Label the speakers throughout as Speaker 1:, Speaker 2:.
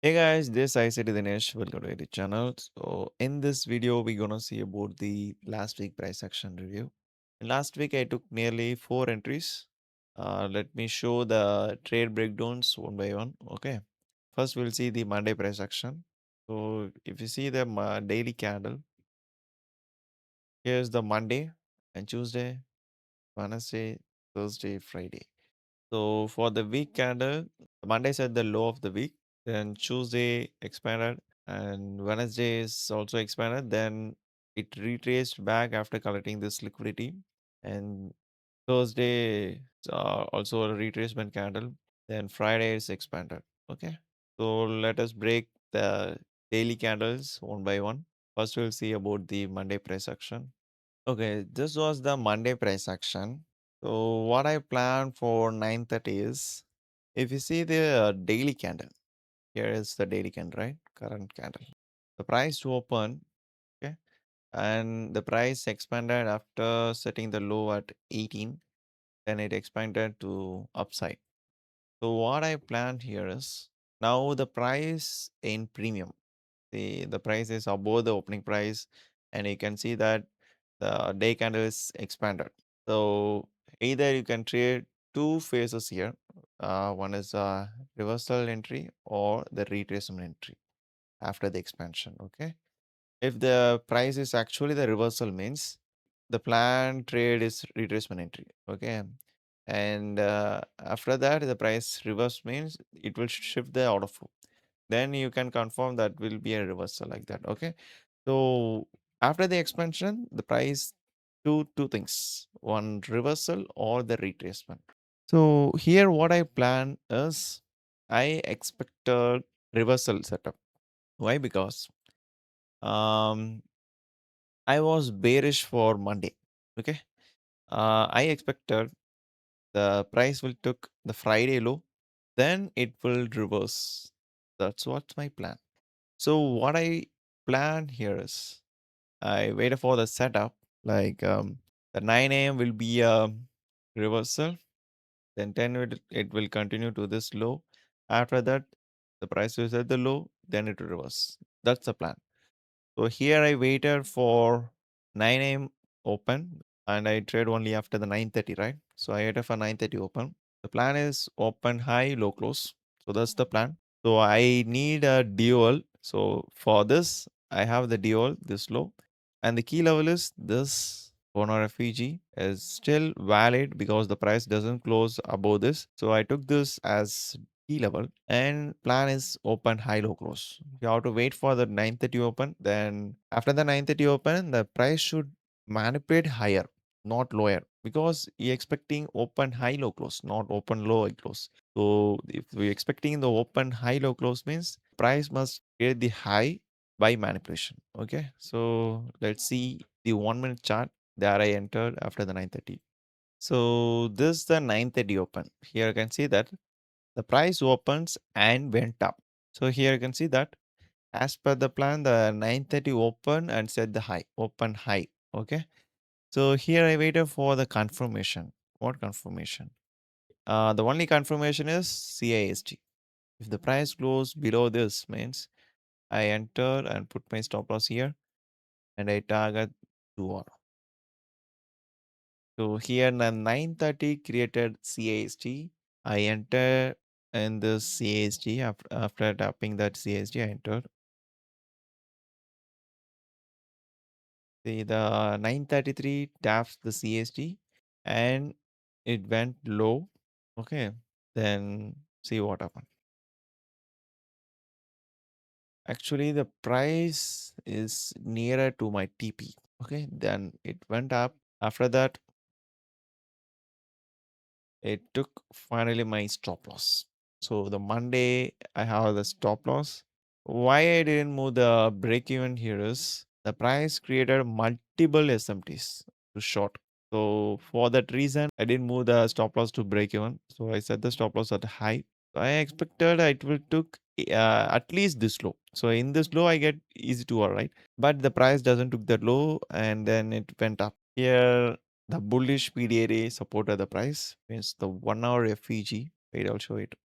Speaker 1: Hey guys, this ICT Dinesh. Welcome to the channel. So in this video, we're gonna see about the last week price action review. Last week, I took nearly 4 entries. Let me show the trade breakdowns one by one. Okay. First, we'll see the Monday price action. So if you see the daily candle, here's the Monday and Tuesday, Wednesday, Thursday, Friday. So for the week candle, Monday set the low of the week, then Tuesday expanded, and Wednesday is also expanded. Then it retraced back after collecting this liquidity, and Thursday also a retracement candle. Then Friday is expanded. Okay, so let us break the daily candles one by one. First, we'll see about the Monday price action. Okay, this was the Monday price action. So what I plan for 9:30 is, if you see the daily candle, here is the daily candle, right? Current candle. The price to open, okay, and the price expanded after setting the low at 18, then it expanded to upside. So what I planned here is, now the price in premium, the price is above the opening price, and you can see that the day candle is expanded. So either you can trade two phases here. One is a reversal entry or the retracement entry after the expansion. Okay. If the price is actually the reversal, means the planned trade is retracement entry. Okay. And after that, the price reverse means it will shift the order flow. Then you can confirm that will be a reversal like that. Okay. So after the expansion, the price do two things: one reversal or the retracement. So here, what I plan is, I expected reversal setup. Why? Because um I was bearish for Monday. Okay. I expected the price will took the Friday low, then it will reverse. That's what's my plan. So what I plan here is, I waited for the setup. Like the 9 a.m. will be a reversal. Then 10 it will continue to this low. After that, the price is at the low. Then it will reverse. That's the plan. So here I waited for 9 a.m. open, and I trade only after the 9:30, right? So I waited for 9:30 open. The plan is open high, low close. So that's the plan. So I need a dual. So for this, I have the dual this low, and the key level is this 1 hour FEG is still valid because the price doesn't close above this. So I took this as key level, and plan is open high low close. You have to wait for the 9:30 open. Then after the 9:30 open, the price should manipulate higher, not lower, because you're expecting open high low close, not open low high close. So if we're expecting the open high low close, means price must create the high by manipulation. Okay, so let's see the 1 minute chart that I entered after the 9:30. So this is the 9:30 open. Here you can see that the price opens and went up. So here you can see that as per the plan, the 9:30 open and set the high, open high. Okay. So here I waited for the confirmation. What confirmation? The only confirmation is CIST. If the price goes below this, means I enter and put my stop loss here, and I target 2 hour. So here the 9:30 created CIST. I enter in this CIST. After tapping that CIST, I entered. See, the 9:33 taps the CST and it went low. Okay. Then see what happened. Actually, the price is nearer to my TP. Okay. Then it went up. After that, it took finally my stop loss. So the Monday, I have the stop loss. Why I didn't move the break even here is, the price created multiple SMTs to short. So for that reason, I didn't move the stop loss to break even. So I set the stop loss at high. So I expected it will took at least this low. So in this low, I get easy to all right. But the price doesn't took that low, and then it went up. Here, the bullish PDA supported the price, means the 1 hour FEG. Wait, I'll show it.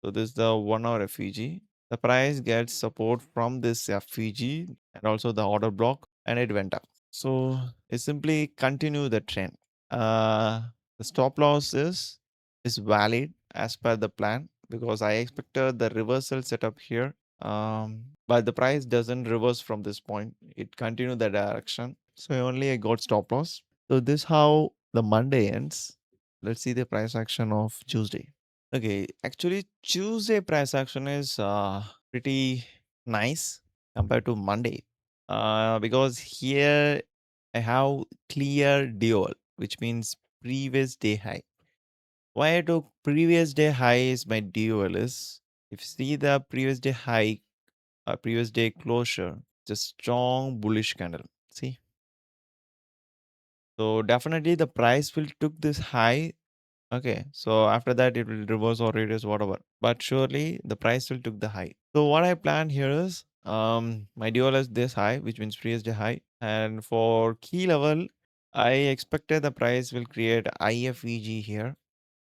Speaker 1: So this is the 1 hour FEG. The price gets support from this FVG and also the order block, and it went up. So it simply continue the trend. Uh, the stop loss is valid as per the plan because I expected the reversal setup here. But the price doesn't reverse from this point. It continued the direction. So only I got stop loss. So this how the Monday ends. Let's see the price action of Tuesday. Okay, actually Tuesday price action is pretty nice compared to Monday. Because here I have clear dual, which means previous day high. Why I took previous day high is my dual is if you see the previous day high, previous day closure, it's a strong bullish candle. See, so definitely the price will took this high. Okay, so after that it will reverse or reduce whatever, but surely the price will took the high. So what I plan here is my dual is this high, which means previous day high, and for key level, I expected the price will create IFEG here,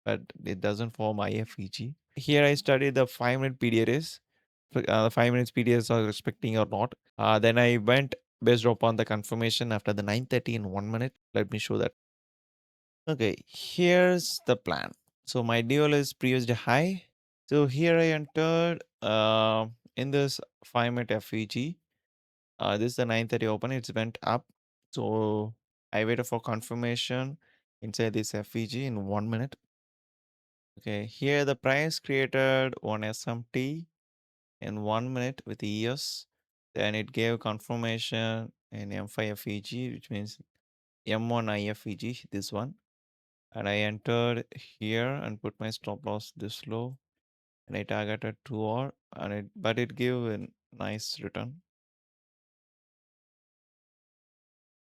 Speaker 1: but it doesn't form IFEG. Here I studied the 5 minute PDRs. The 5 minutes PDRs are respecting or not. Then I went based upon the confirmation after the 9:30 in 1 minute. Let me show that. Okay, here's the plan. So my dual is previous day high. So here I entered in this 5 minute FEG. This is the 9:30 open. It's went up. So I waited for confirmation inside this FEG in 1 minute. Okay, here the price created one SMT in 1 minute with ES. Then it gave confirmation in M5 FEG, which means M1 IFEG, this one. And I entered here and put my stop loss this low, and I targeted 2 hour, and it gave a nice return.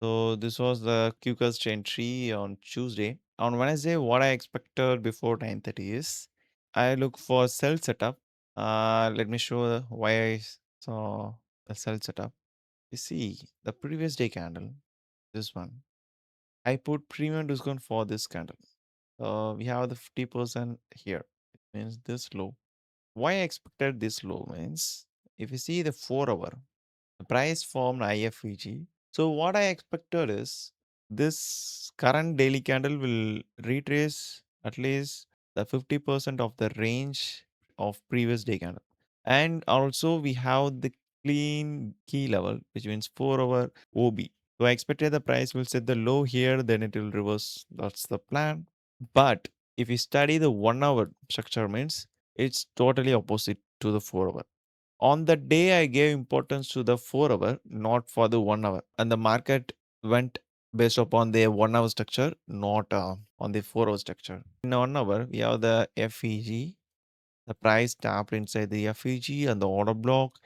Speaker 1: So this was the quickest entry on Tuesday. On Wednesday, what I expected before 9:30 is I look for sell setup. Let me show why I saw the sell setup. You see the previous day candle, this one. I put premium discount for this candle. We have the 50% here. It means this low. Why I expected this low means if you see the 4 hour, the price formed IFEG. So what I expected is this current daily candle will retrace at least the 50% of the range of previous day candle. And also we have the clean key level, which means 4 hour OB. So I expected the price will set the low here, then it will reverse. That's the plan. But if you study the 1 hour structure means it's totally opposite to the 4 hour. On the day I gave importance to the 4 hour, not for the 1 hour. And the market went based upon the 1 hour structure, not on the 4 hour structure. In 1 hour, we have the FEG. The price tapped inside the FEG and the order block,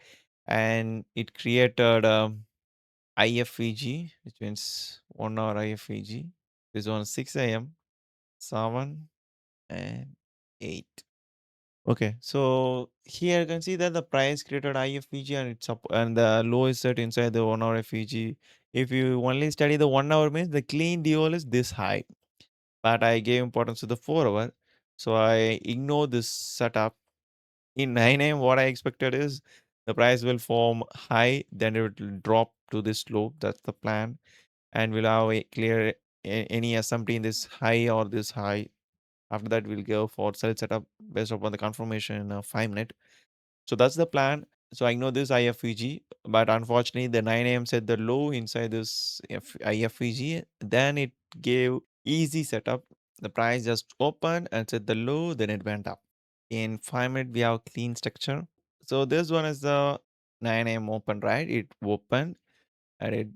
Speaker 1: and it created IFEG, which means 1 hour IFEG. This on 6 a.m., 7 and 8. Okay, so here you can see that the price created IFEG and it's up, and the low is set inside the 1 hour FEG. If you only study the 1 hour means the clean dual is this high, but I gave importance to the 4 hour, so I ignore this setup. In 9 a.m., what I expected is the price will form high, then it will drop to this low. That's the plan, and we'll have a clear any SMT in this high or this high. After that, we'll go for sell setup based upon the confirmation in a 5 minute. So that's the plan. So I know this IFEG, but unfortunately, the 9 a.m. said the low inside this IFEG. Then it gave easy setup. The price just opened and said the low, then it went up. In 5 minutes, we have clean structure. So this one is the 9 a.m. open, right? It opened and it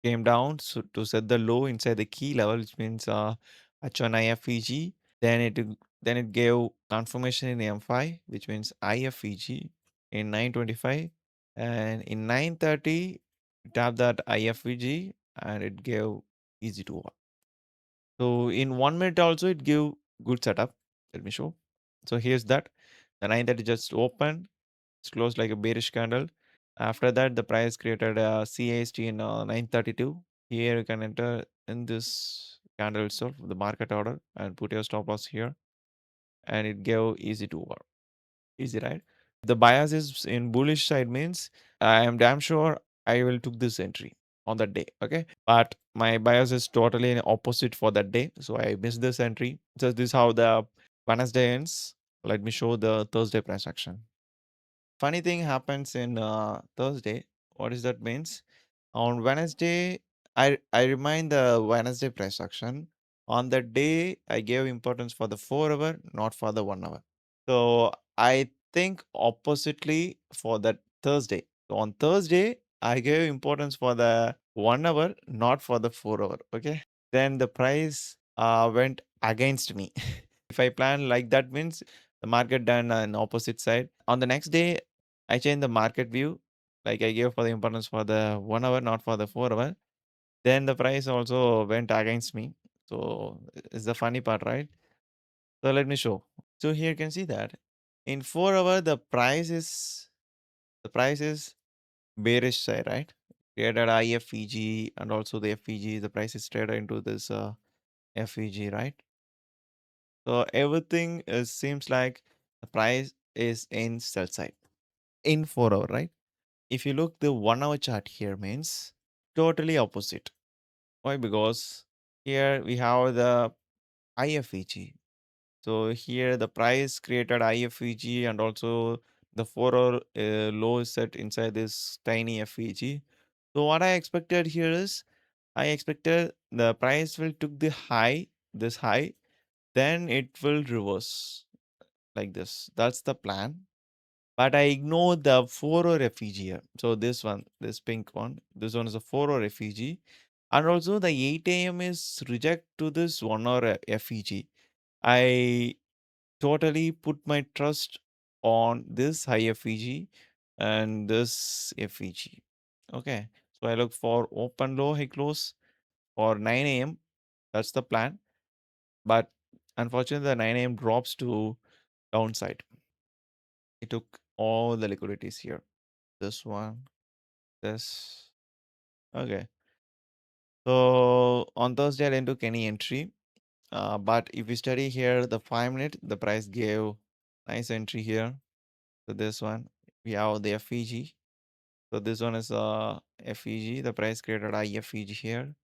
Speaker 1: came down so to set the low inside the key level, which means H1 IFEG. Then it gave confirmation in M5, which means IFEG in 9:25, and in 9:30 tap that IFEG and it gave easy to work. So in 1 minute also it gave good setup. Let me show. So here's that. The 9:30 just opened. It's closed like a bearish candle. After that, the price created a CAST in 9:32. Here you can enter in this candle itself, the market order, and put your stop loss here. And it gave easy to work. Easy, right? The bias is in bullish side means I am damn sure I will took this entry on that day. Okay. But my bias is totally in opposite for that day. So I missed this entry. So this is how the Wednesday ends. Let me show the Thursday price action. Funny thing happens in Thursday. What is that means? On Wednesday, I remind the Wednesday price action. On that day, I gave importance for the 4 hour, not for the 1 hour. So I think oppositely for that Thursday. So on Thursday, I gave importance for the 1 hour, not for the 4 hour. Okay. Then the price went against me. If I plan like that means the market done an opposite side. On the next day, I changed the market view. Like I gave for the importance for the 1 hour, not for the 4 hour. Then the price also went against me. So it's the funny part, right? So let me show. So here you can see that in 4 hour the price is bearish side, right? Traded IFEG and also the FEG. The price is traded into this FEG, right? So everything seems like the price is in sell side in 4 hour, right? If you look the 1 hour chart here means totally opposite. Why? Because here we have the IFEG. So here the price created IFEG and also the 4 hour low is set inside this tiny FEG. So what I expected here is I expected the price will took the high, this high, then it will reverse like this. That's the plan. But I ignore the 4 hour FEG here. So this one, this pink one, this one is a 4 hour FEG. And also the 8 a.m. is reject to this 1 hour FEG. I totally put my trust on this high FEG and this FEG. Okay. So I look for open low, high close for 9 a.m. That's the plan. But unfortunately, the 9 a.m. drops to downside. It took all the liquidities here. This one, this. Okay. So on Thursday, I didn't took any entry. But if you study here, the 5 minute, the price gave nice entry here. So this one, we have the FEG. So this one is FEG. The price created IFEG here.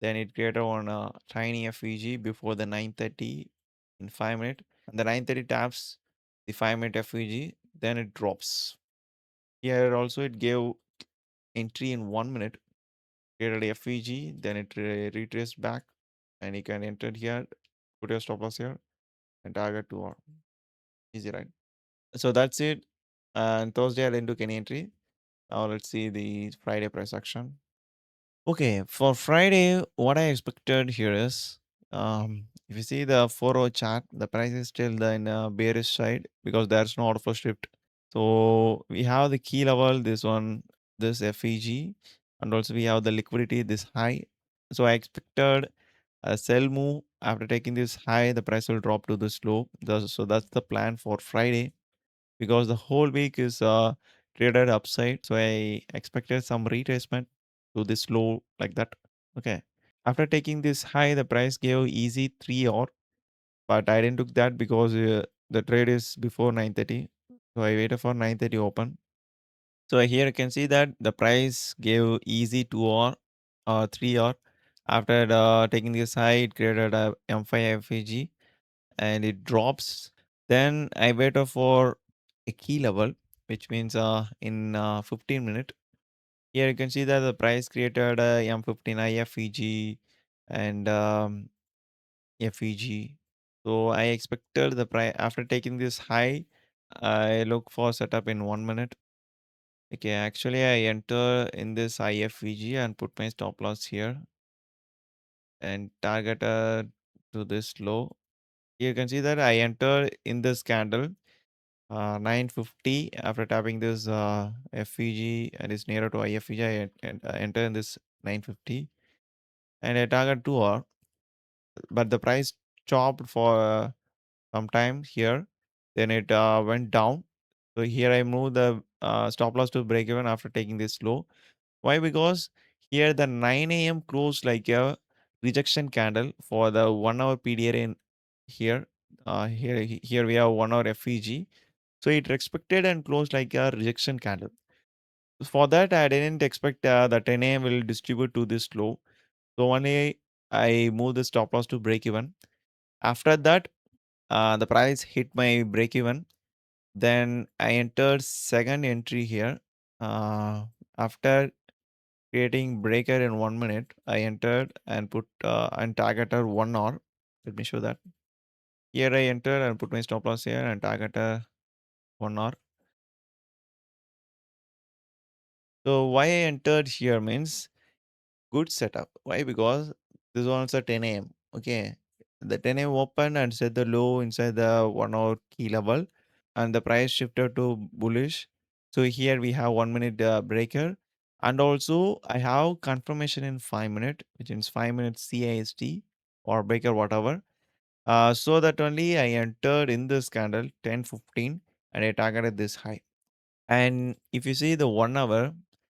Speaker 1: Then it created one tiny FEG before the 9:30 in 5 minute. And the 9:30 taps the 5 minute FEG. Then it drops. Here also it gave entry in 1 minute. Created FEG. Then it retraced back. And you can enter here. Put your stop loss here. And target 2 hour. Easy, right? So that's it. And Thursday I didn't do any entry. Now let's see the Friday price action. Okay, for Friday, what I expected here is, if you see the 4 hour chart, the price is still in bearish side because there's no outflow shift. So we have the key level, this one, this FEG, and also we have the liquidity, this high. So I expected a sell move after taking this high, the price will drop to this low. So that's the plan for Friday because the whole week is traded upside. So I expected some retracement to this low like that. Okay. After taking this high, the price gave easy 3 hour, but I didn't took that because the trade is before 9:30. So I waited for 9:30 open. So here you can see that the price gave easy 2 hour or 3 hour. After taking this high, it created a M5 FAG and it drops. Then I waited for a key level, which means in 15 minutes. Here you can see that the price created a M15 IFEG and FEG. So I expected the price after taking this high. I look for setup in 1 minute. Okay, actually I enter in this IFEG and put my stop loss here and target to this low. Here you can see that I enter in this candle 950 after tapping this FEG and is nearer to IFEG. I enter in this 950 and I target 2 hour, but the price chopped for some time here. Then it went down. So here I move the stop loss to break even after taking this low. Why? Because here the 9 a.m. closed like a rejection candle for the 1 hour PDR in here. Here we have 1 hour FEG. So it respected and closed like a rejection candle. For that, I didn't expect the 10 a.m. will distribute to this low. So only I moved the stop loss to break even. After that, the price hit my break even. Then I entered second entry here. After creating breaker in 1 minute, I entered and put and targeted 1 hour. Let me show that. Here I entered and put my stop loss here and targeted 1 hour. So why I entered here means good setup. Why? Because this was at 10 a.m. Okay. The 10 a.m. opened and set the low inside the 1 hour key level and the price shifted to bullish. So here we have 1 minute breaker. And also I have confirmation in 5 minutes, which is 5 minutes CIST or breaker, whatever. So that only I entered in this candle 10:15 and I targeted this high. And if you see the 1 hour,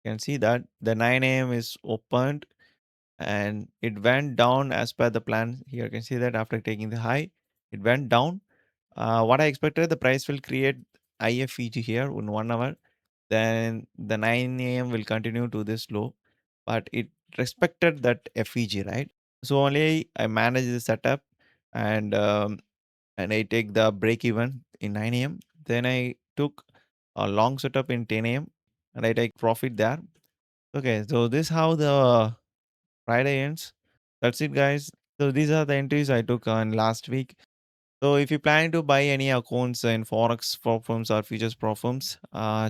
Speaker 1: you can see that the 9 a.m. is opened and it went down as per the plan. Here you can see that after taking the high, it went down. What I expected, the price will create IFEG here in 1 hour. Then the 9 a.m. will continue to this low, but it respected that FEG, right? So only I manage the setup and I take the break even in 9 a.m. Then I took a long setup in 10 a.m. and I take profit there. Okay, so this how the Friday ends. That's it, guys. So these are the entries I took on last week. So if you plan to buy any accounts in forex platforms or futures platforms,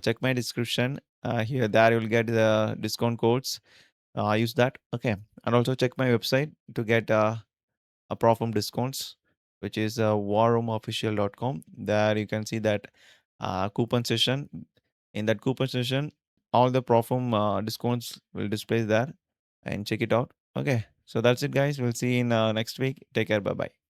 Speaker 1: check my description. Here, there you'll get the discount codes. Use that. Okay, and also check my website to get a platform discounts, which is warroomofficial.com. There you can see that coupon session. In that coupon session, all the platform discounts will display there, and check it out. Okay, so that's it, guys. We'll see you in next week. Take care. Bye bye.